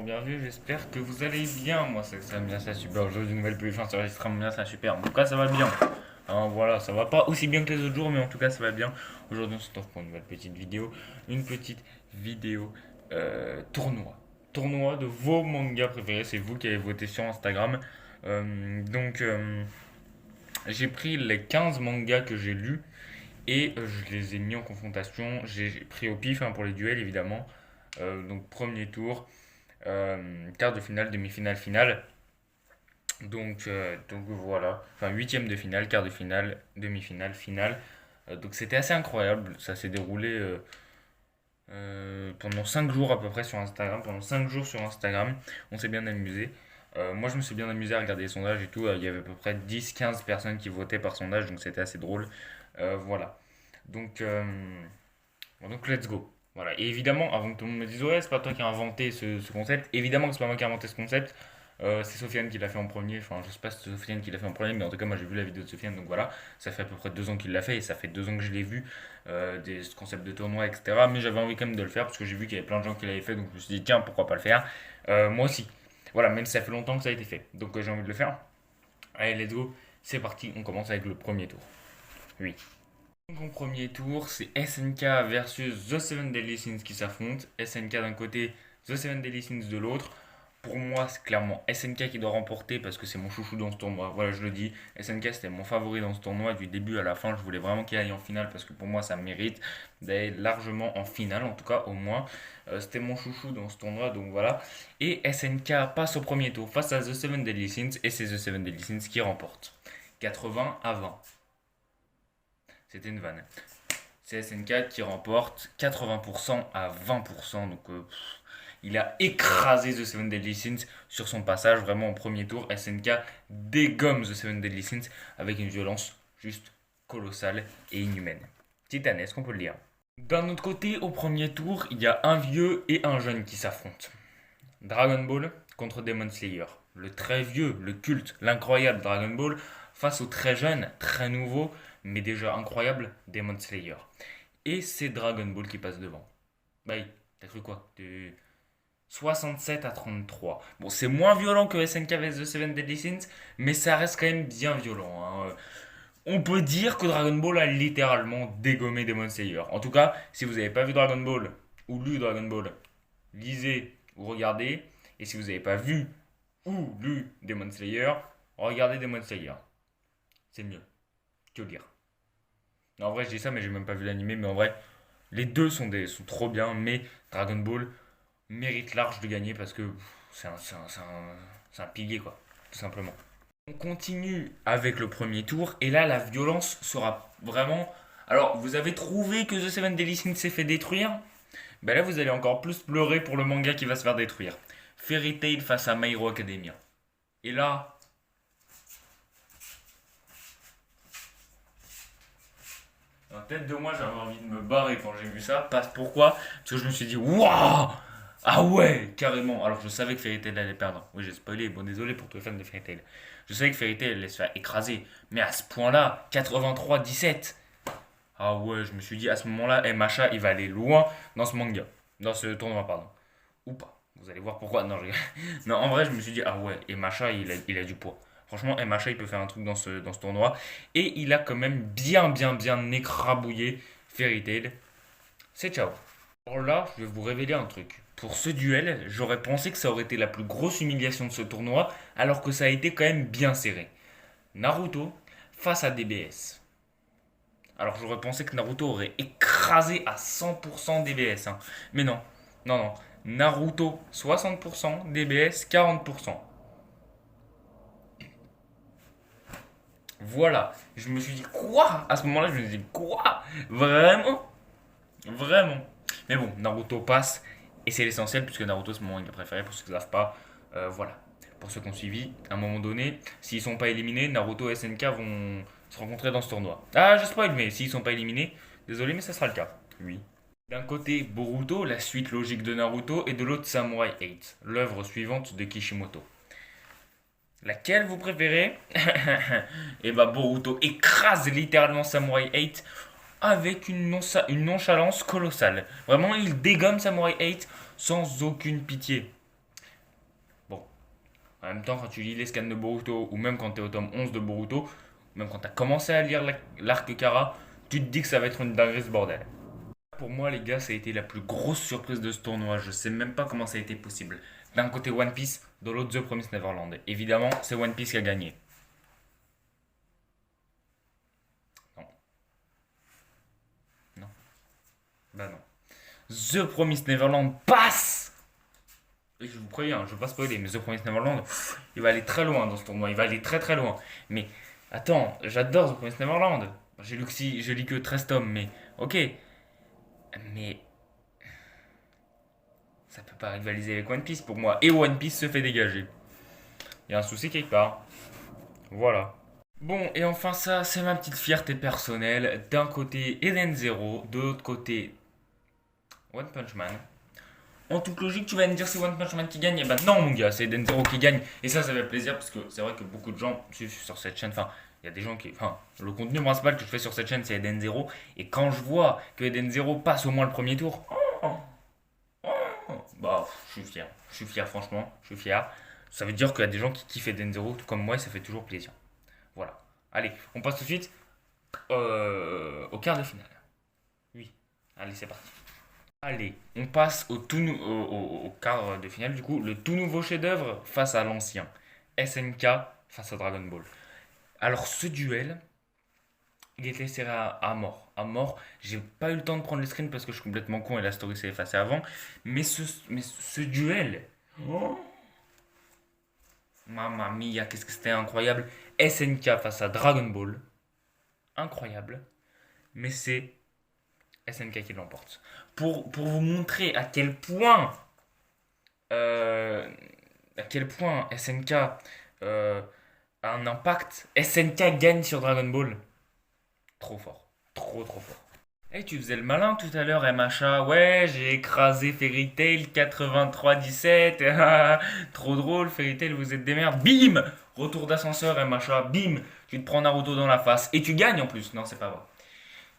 bienvenue, j'espère que vous allez bien. Moi, ça va bien, ça super. Aujourd'hui, une nouvelle enfin, ça va extrêmement bien, ça super. En tout cas, ça va bien. Hein, voilà, ça va pas aussi bien que les autres jours, mais en tout cas, ça va bien. Aujourd'hui, on se retrouve pour une nouvelle petite vidéo. Une petite vidéo tournoi. Tournoi de vos mangas préférés. C'est vous qui avez voté sur Instagram. J'ai pris les 15 mangas que j'ai lus et je les ai mis en confrontation. J'ai pris au pif hein, pour les duels, évidemment. Donc, premier tour. Quart de finale, demi-finale, finale. Donc voilà, enfin huitième de finale, quart de finale, demi-finale, finale. Donc c'était assez incroyable, ça s'est déroulé pendant 5 jours à peu près sur Instagram. Pendant 5 jours sur Instagram, on s'est bien amusé. Moi je me suis bien amusé à regarder les sondages et tout. Il y avait à peu près 10-15 personnes qui votaient par sondage, donc c'était assez drôle. Voilà. Donc, euh, donc let's go. Voilà. Et évidemment, avant que tout le monde me dise ouais, c'est pas toi qui as inventé ce concept, évidemment que c'est pas moi qui ai inventé ce concept. C'est Sofiane qui l'a fait en premier. Enfin, je sais pas si c'est Sofiane qui l'a fait en premier, mais en tout cas, moi j'ai vu la vidéo de Sofiane. Donc voilà, ça fait à peu près 2 ans qu'il l'a fait et ça fait 2 ans que je l'ai vu, des concepts de tournoi, etc. Mais j'avais envie quand même de le faire parce que j'ai vu qu'il y avait plein de gens qui l'avaient fait. Donc je me suis dit, tiens, pourquoi pas le faire. Moi aussi. Voilà, même si ça fait longtemps que ça a été fait. Donc j'ai envie de le faire. Allez, let's go. C'est parti, on commence avec le premier tour. Oui. Donc en premier tour, c'est SNK versus The Seven Deadly Sins qui s'affrontent. SNK d'un côté, The Seven Deadly Sins de l'autre. Pour moi, c'est clairement SNK qui doit remporter parce que c'est mon chouchou dans ce tournoi. Voilà, je le dis. SNK, c'était mon favori dans ce tournoi. Du début à la fin, je voulais vraiment qu'il aille en finale parce que pour moi, ça mérite d'aller largement en finale, en tout cas, au moins. C'était mon chouchou dans ce tournoi, donc voilà. Et SNK passe au premier tour face à The Seven Deadly Sins et c'est The Seven Deadly Sins qui remporte. 80-20. C'était une vanne. C'est SNK qui remporte 80% à 20%. Donc il a écrasé The Seven Deadly Sins sur son passage. Vraiment au premier tour, SNK dégomme The Seven Deadly Sins avec une violence juste colossale et inhumaine. Titanesque, on peut le dire. D'un autre côté, au premier tour, il y a un vieux et un jeune qui s'affrontent. Dragon Ball contre Demon Slayer. Le très vieux, le culte, l'incroyable Dragon Ball face au très jeune, très nouveau, mais déjà incroyable Demon Slayer. Et c'est Dragon Ball qui passe devant. Bah, t'as cru quoi? 67-33. Bon, c'est moins violent que SNK vs The Seven Deadly Sins, mais ça reste quand même bien violent. Hein. On peut dire que Dragon Ball a littéralement dégommé Demon Slayer. En tout cas, si vous n'avez pas vu Dragon Ball ou lu Dragon Ball, lisez ou regardez. Et si vous n'avez pas vu ou lu Demon Slayer, regardez Demon Slayer. C'est mieux que lire. En vrai, je dis ça, mais j'ai même pas vu l'animé. Mais en vrai, les deux sont trop bien. Mais Dragon Ball mérite large de gagner parce que c'est un pilier, quoi. Tout simplement. On continue avec le premier tour. Et là, la violence sera vraiment. Alors, vous avez trouvé que The Seven Deadly Sins s'est fait détruire? Ben là, vous allez encore plus pleurer pour le manga qui va se faire détruire. Fairy Tail face à My Hero Academia. Et là, en tête de moi, j'avais envie de me barrer quand j'ai vu ça. Pourquoi? Parce que je me suis dit, waouh! Ah ouais, carrément. Alors je savais que Fairy Tail allait perdre. Oui, j'ai spoilé. Bon, désolé pour tous les fans de Fairy Tail. Je savais que Fairy Tail allait se faire écraser. Mais à ce point-là, 83-17. Ah ouais, je me suis dit à ce moment-là, MHA, il va aller loin dans ce manga. Dans ce tournoi, pardon. Ou pas. Vous allez voir pourquoi. Non, non, en vrai, je me suis dit, ah ouais, MHA, il a du poids. Franchement, MHA, il peut faire un truc dans ce tournoi. Et il a quand même bien écrabouillé Fairy Tail. C'est ciao. Alors là, je vais vous révéler un truc. Pour ce duel, j'aurais pensé que ça aurait été la plus grosse humiliation de ce tournoi, alors que ça a été quand même bien serré. Naruto face à DBS. Alors j'aurais pensé que Naruto aurait écrasé à 100% DBS. Hein. Mais non, non. Naruto 60%, DBS 40%. Voilà. Je me suis dit quoi? À ce moment-là, je me suis dit quoi? Vraiment? Vraiment. Mais bon, Naruto passe. Et c'est l'essentiel puisque Naruto c'est mon manga préféré pour ceux qui ne savent pas. Voilà. Pour ceux qui ont suivi, à un moment donné, s'ils sont pas éliminés, Naruto et SNK vont se rencontrer dans ce tournoi. Ah, je spoil, mais s'ils sont pas éliminés, désolé, mais ça sera le cas. Oui. D'un côté, Boruto, la suite logique de Naruto, et de l'autre, Samurai 8, l'œuvre suivante de Kishimoto. Laquelle vous préférez? Et bah Boruto écrase littéralement Samurai 8 avec une nonchalance colossale. Vraiment, il dégomme Samurai 8 sans aucune pitié. En même temps, quand tu lis les scans de Boruto, ou même quand tu es au tome 11 de Boruto, même quand tu as commencé à lire l'arc Kara, tu te dis que ça va être une dinguerie ce bordel. Pour moi, les gars, ça a été la plus grosse surprise de ce tournoi. Je sais même pas comment ça a été possible. D'un côté One Piece, de l'autre The Promised Neverland. Évidemment, c'est One Piece qui a gagné. Non, non, bah non. The Promised Neverland passe. Et je vous préviens, je ne veux pas spoiler, mais The Promised Neverland, il va aller très loin dans ce tournoi. Il va aller très très loin. Mais attends, j'adore The Promised Neverland. J'ai lu que, je lis que 13 tomes, mais ok. Mais ça peut pas rivaliser avec One Piece pour moi. Et One Piece se fait dégager. Il y a un souci quelque part. Voilà. Bon, et enfin ça, c'est ma petite fierté personnelle. D'un côté Eden Zero, de l'autre côté One Punch Man. En toute logique, tu vas me dire c'est One Punch Man qui gagne. Et ben non, mon gars, c'est Eden Zero qui gagne. Et ça fait plaisir parce que c'est vrai que beaucoup de gens suivent sur cette chaîne. Enfin, il y a des gens qui. Enfin, le contenu principal que je fais sur cette chaîne, c'est Eden Zero. Et quand je vois que Eden Zero passe au moins le premier tour, bah, je suis fier. Je suis fier, franchement. Je suis fier. Ça veut dire qu'il y a des gens qui kiffent Eden Zero, tout comme moi, et ça fait toujours plaisir. Voilà. Allez, on passe tout de suite au quart de finale. Oui. Allez, c'est parti. Allez, on passe au quart de finale, du coup, le tout nouveau chef-d'œuvre face à l'ancien. SNK face à Dragon Ball. Alors, ce duel, il était serré à mort. À mort, j'ai pas eu le temps de prendre le screen parce que je suis complètement con et la story s'est effacée avant. Mais ce duel, oh, mamma mia, qu'est-ce que c'était incroyable. SNK face à Dragon Ball, incroyable. Mais c'est SNK qui l'emporte. Pour vous montrer euh, à quel point SNK a un impact, SNK gagne sur Dragon Ball. Trop fort. Trop trop fort. Eh, tu faisais le malin tout à l'heure, MHA. Ouais, j'ai écrasé Fairy Tail 83-17. Trop drôle, Fairy Tail, vous êtes des merdes. Bim. Retour d'ascenseur, MHA. Bim. Tu te prends Naruto dans la face. Et tu gagnes en plus. Non, c'est pas vrai.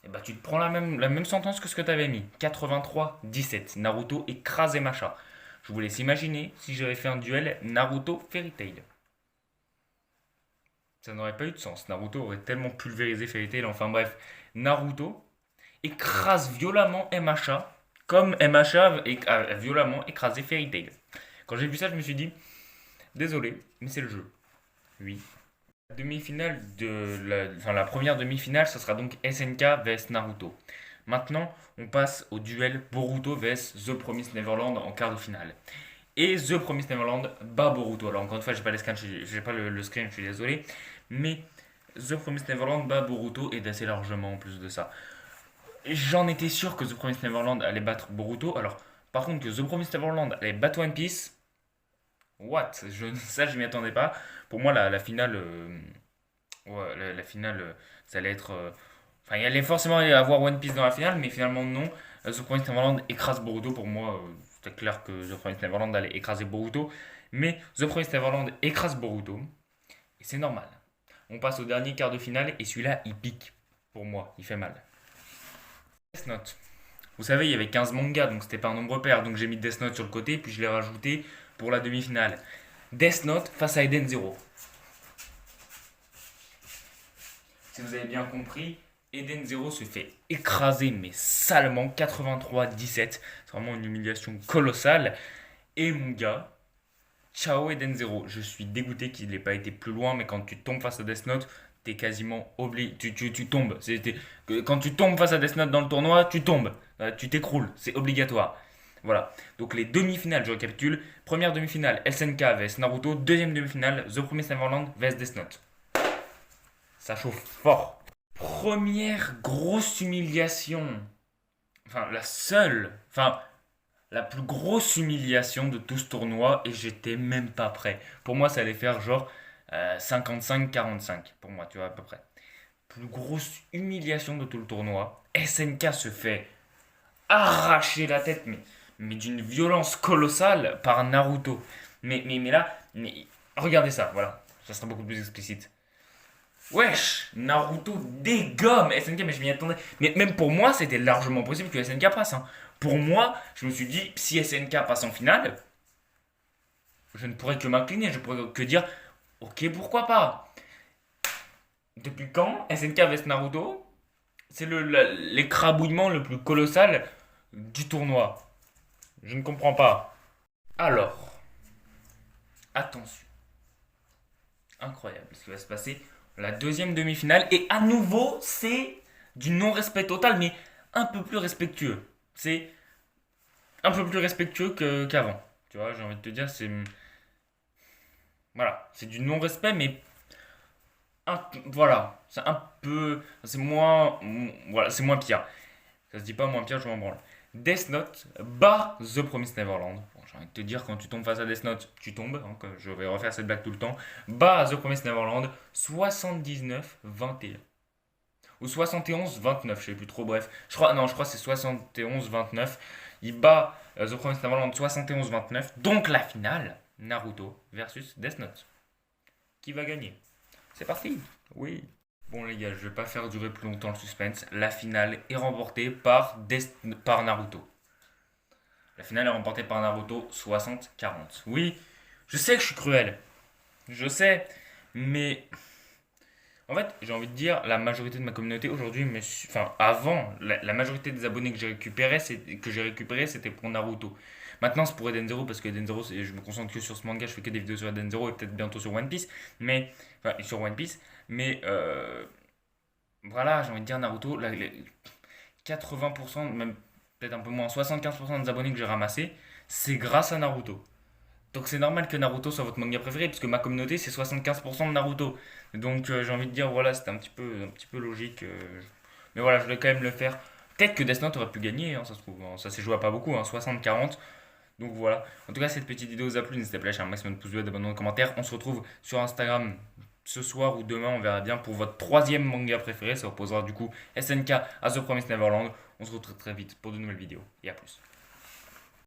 Et bah, tu te prends la même sentence que ce que t'avais mis. 83-17. Naruto écrasé Macha. Je vous laisse imaginer si j'avais fait un duel Naruto-Fairy Tail. Ça n'aurait pas eu de sens. Naruto aurait tellement pulvérisé Fairy Tail. Enfin bref, Naruto écrase violemment MHA comme MHA a violemment écrasé Fairy Tail. Quand j'ai vu ça, je me suis dit, désolé, mais c'est le jeu. Oui. Demi-finale la première demi-finale, ça sera donc SNK vs Naruto. Maintenant, on passe au duel Boruto vs The Promised Neverland en quart de finale. Et The Promised Neverland bat Boruto. Alors encore une fois, j'ai pas les scans, j'ai pas le screen, je suis désolé. Mais The Promised Neverland bat Boruto et d'assez largement en plus de ça. J'en étais sûr que The Promised Neverland allait battre Boruto. Alors, par contre, que The Promised Neverland allait battre One Piece, what? Ça, je m'y attendais pas. Pour moi, la finale, ouais, la finale, ça allait être. Enfin, il allait forcément y avoir One Piece dans la finale, mais finalement, non. The Promised Neverland écrase Boruto. Pour moi, c'était clair que The Promised Neverland allait écraser Boruto. Mais The Promised Neverland écrase Boruto. Et c'est normal. On passe au dernier quart de finale, et celui-là, il pique. Pour moi, il fait mal. Death Note. Vous savez, il y avait 15 mangas, donc c'était pas un nombre pair. Donc j'ai mis Death Note sur le côté, puis je l'ai rajouté pour la demi-finale. Death Note face à Eden Zero. Si vous avez bien compris, Eden Zero se fait écraser, mais salement, 83-17. C'est vraiment une humiliation colossale. Et mon gars, ciao Eden Zero. Je suis dégoûté qu'il n'ait pas été plus loin, mais quand tu tombes face à Death Note, t'es quasiment obligé. Tu tombes. Quand tu tombes face à Death Note dans le tournoi, tu tombes. Tu t'écroules. C'est obligatoire. Voilà. Donc les demi-finales, je récapitule. Première demi-finale, SNK vs Naruto. Deuxième demi-finale, The Promised Neverland vs Death Note. Ça chauffe fort. Première grosse humiliation. Enfin, la plus grosse humiliation de tout ce tournoi et j'étais même pas prêt. Pour moi, ça allait faire genre 55-45. Pour moi, tu vois, à peu près. Plus grosse humiliation de tout le tournoi. SNK se fait arracher la tête, mais d'une violence colossale par Naruto. Mais là, regardez ça, voilà. Ça sera beaucoup plus explicite. Wesh, Naruto dégomme SNK, mais je m'y attendais. Mais même pour moi, c'était largement possible que SNK passe. Hein. Pour moi, je me suis dit, si SNK passe en finale, je ne pourrais que m'incliner, je pourrais que dire, ok, pourquoi pas. Depuis quand SNK vs Naruto, c'est l'écrabouillement le plus colossal du tournoi. Je ne comprends pas. Alors, attention. Incroyable ce qui va se passer. La deuxième demi-finale. Et à nouveau, c'est du non-respect total, mais un peu plus respectueux. C'est un peu plus respectueux qu'avant. Tu vois, j'ai envie de te dire, c'est. Voilà, c'est du non-respect, mais. Voilà, c'est un peu. C'est moins. Voilà, c'est moins pire. Ça se dit pas moins pire, je m'en branle. Death Note bat The Promised Neverland. Bon, j'ai envie de te dire, quand tu tombes face à Death Note, tu tombes. Hein, que je vais refaire cette blague tout le temps. Bat The Promised Neverland 79-21. Ou 71-29, je sais plus trop, bref. Je crois que c'est 71-29. Il bat The Promised Neverland 71-29. Donc la finale, Naruto versus Death Note. Qui va gagner? C'est parti. Oui. Bon les gars, je vais pas faire durer plus longtemps le suspense. La finale est remportée par Naruto. La finale est remportée par Naruto 60-40. Oui, je sais que je suis cruel. Je sais. Mais en fait, j'ai envie de dire, la majorité de ma communauté aujourd'hui, enfin avant, la majorité des abonnés que j'ai récupéré, c'était pour Naruto. Maintenant, c'est pour Eden Zero parce que Eden Zero, je me concentre que sur ce manga, je fais que des vidéos sur Eden Zero et peut-être bientôt sur One Piece, enfin, sur One Piece, mais voilà, j'ai envie de dire Naruto, 80%, même peut-être un peu moins, 75% des abonnés que j'ai ramassés, c'est grâce à Naruto. Donc c'est normal que Naruto soit votre manga préféré, puisque ma communauté c'est 75% de Naruto. Donc j'ai envie de dire, voilà, c'était un petit peu logique. Mais voilà, je voulais quand même le faire. Peut-être que Death Note aurait pu gagner, hein, ça se trouve. Hein. Ça s'est joué à pas beaucoup, hein, 60-40. Donc voilà. En tout cas, cette petite vidéo vous a plu. N'hésitez pas à lâcher un maximum de pouces bleus, d'abonnements, de commentaires. On se retrouve sur Instagram ce soir ou demain, on verra bien, pour votre troisième manga préféré. Ça opposera du coup SNK à The Promised Neverland. On se retrouve très vite pour de nouvelles vidéos. Et à plus.